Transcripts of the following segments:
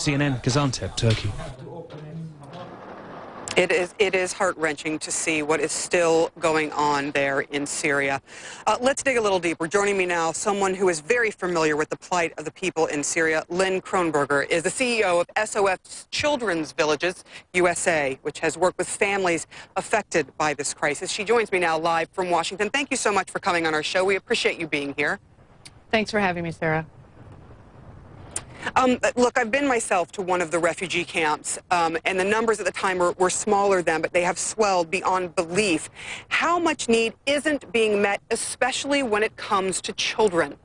CNN, Gaziantep, Turkey. It is heart-wrenching to see what is still going on there in Syria. Let's dig a little deeper. Joining me now, someone who is very familiar with the plight of the people in Syria. Lynn Kronberger is the CEO of SOS Children's Villages USA, which has worked with families affected by this crisis. She joins me now live from Washington. Thank you so much for coming on our show. We appreciate you being here. Thanks for having me, Sarah. Look, I've been myself to one of the refugee camps, and the numbers at the time were smaller then, but they have swelled beyond belief. How much need isn't being met, especially when it comes to children?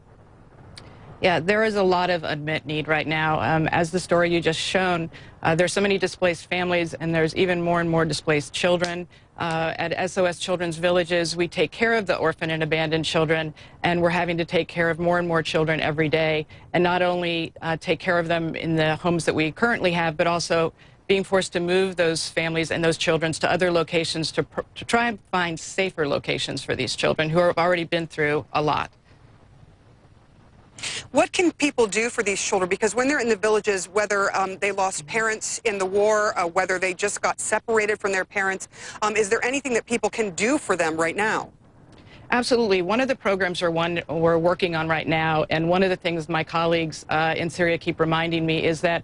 Yeah, there is a lot of unmet need right now. As the story you just shown, there's so many displaced families, and there's even more and more displaced children. At SOS Children's Villages, we take care of the orphan and abandoned children, and we're having to take care of more and more children every day, and not only take care of them in the homes that we currently have, but also being forced to move those families and those children to other locations to try and find safer locations for these children who have already been through a lot. What can people do for these children? Because when they're in the villages, whether they lost parents in the war, whether they just got separated from their parents, is there anything that people can do for them right now? Absolutely. One of the programs we're working on right now, and one of the things my colleagues in Syria keep reminding me, is that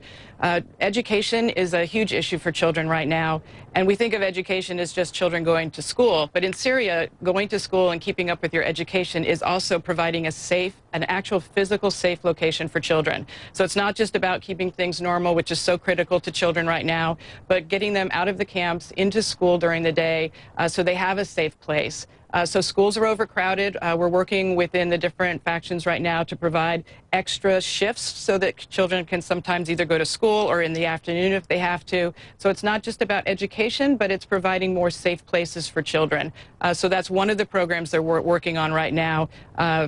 education is a huge issue for children right now. And we think of education as just children going to school. But in Syria, going to school and keeping up with your education is also providing a safe, an actual physical safe location for children. So it's not just about keeping things normal, which is so critical to children right now, but getting them out of the camps into school during the day so they have a safe place. So schools are overcrowded. We're working within the different factions right now to provide extra shifts so that children can sometimes either go to school or in the afternoon if they have to. So it's not just about education, but it's providing more safe places for children. So that's one of the programs that we're working on right now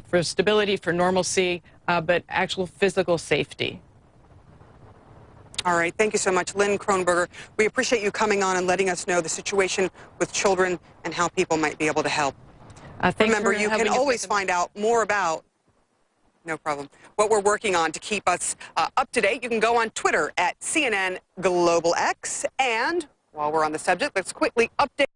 for stability, for normalcy, but actual physical safety. All right. Thank you so much, Lynn Kronberger. We appreciate you coming on and letting us know the situation with children and how people might be able to help. Remember, you can always find out more about, no problem, what we're working on to keep us up to date. You can go on Twitter at CNN Global X. And while we're on the subject, let's quickly update.